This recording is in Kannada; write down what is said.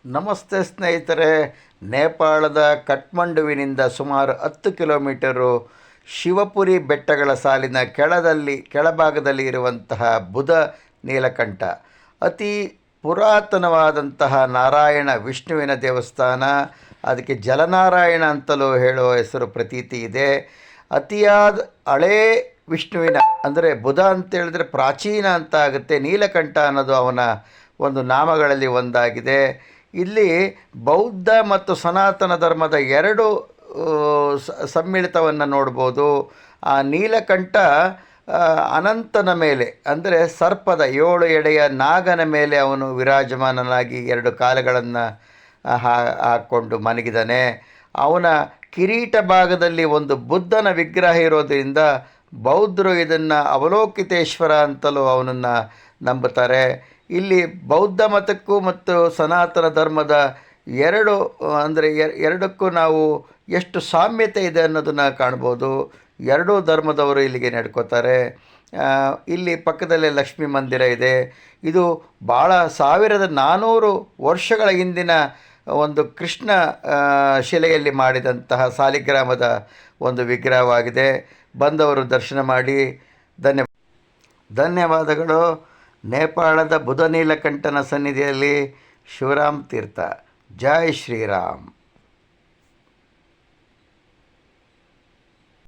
ನಮಸ್ತೆ ಸ್ನೇಹಿತರೆ. ನೇಪಾಳದ ಕಠ್ಮಂಡುವಿನಿಂದ ಸುಮಾರು 10 ಕಿಲೋಮೀಟರು ಶಿವಪುರಿ ಬೆಟ್ಟಗಳ ಸಾಲಿನ ಕೆಳಭಾಗದಲ್ಲಿ ಇರುವಂತಹ ಬುಧ ನೀಲಕಂಠ ಅತಿ ಪುರಾತನವಾದಂತಹ ನಾರಾಯಣ ವಿಷ್ಣುವಿನ ದೇವಸ್ಥಾನ. ಅದಕ್ಕೆ ಜಲನಾರಾಯಣ ಅಂತಲೂ ಹೇಳುವ ಹೆಸರು ಪ್ರತೀತಿ ಇದೆ. ಅತಿಯಾದ ಹಳೇ ವಿಷ್ಣುವಿನ ಅಂದರೆ ಬುಧ ಅಂತೇಳಿದ್ರೆ ಪ್ರಾಚೀನ ಅಂತ ಆಗುತ್ತೆ. ನೀಲಕಂಠ ಅನ್ನೋದು ಅವನ ಒಂದು ನಾಮಗಳಲ್ಲಿ ಒಂದಾಗಿದೆ. ಇಲ್ಲಿ ಬೌದ್ಧ ಮತ್ತು ಸನಾತನ ಧರ್ಮದ ಎರಡು ಸಮ್ಮಿಳಿತವನ್ನು ನೋಡ್ಬೋದು. ಆ ನೀಲಕಂಠ ಅನಂತನ ಮೇಲೆ ಅಂದರೆ ಸರ್ಪದ 7 ಎಡೆಯ ನಾಗನ ಮೇಲೆ ಅವನು ವಿರಾಜಮಾನನಾಗಿ 2 ಕಾಲುಗಳನ್ನು ಹಾಕ್ಕೊಂಡು ಮಲಗಿದ್ದಾನೆ. ಅವನ ಕಿರೀಟ ಭಾಗದಲ್ಲಿ ಒಂದು ಬುದ್ಧನ ವಿಗ್ರಹ ಇರೋದರಿಂದ ಬೌದ್ಧರು ಇದನ್ನು ಅವಲೋಕಿತೇಶ್ವರ ಅಂತಲೂ ಅವನನ್ನು ನಂಬುತ್ತಾರೆ. ಇಲ್ಲಿ ಬೌದ್ಧ ಮತಕ್ಕೂ ಮತ್ತು ಸನಾತನ ಧರ್ಮದ ಎರಡಕ್ಕೂ ನಾವು ಎಷ್ಟು ಸಾಮ್ಯತೆ ಇದೆ ಅನ್ನೋದನ್ನು ಕಾಣ್ಬೋದು. ಎರಡೂ ಧರ್ಮದವರು ಇಲ್ಲಿಗೆ ನಡ್ಕೋತಾರೆ. ಇಲ್ಲಿ ಪಕ್ಕದಲ್ಲೇ ಲಕ್ಷ್ಮೀ ಮಂದಿರ ಇದೆ. ಇದು ಭಾಳ 1400 ವರ್ಷಗಳ ಹಿಂದಿನ ಒಂದು ಕೃಷ್ಣ ಶಿಲೆಯಲ್ಲಿ ಮಾಡಿದಂತಹ ಸಾಲಿಗ್ರಾಮದ ಒಂದು ವಿಗ್ರಹವಾಗಿದೆ. ಬಂದವರು ದರ್ಶನ ಮಾಡಿ ಧನ್ಯವಾದಗಳು. ನೇಪಾಳದ ಬುಧ ನೀಲಕಂಠನ ಸನ್ನಿಧಿಯಲ್ಲಿ ಶಿವರಾಮ್ ತೀರ್ಥ. ಜೈ ಶ್ರೀರಾಮ್.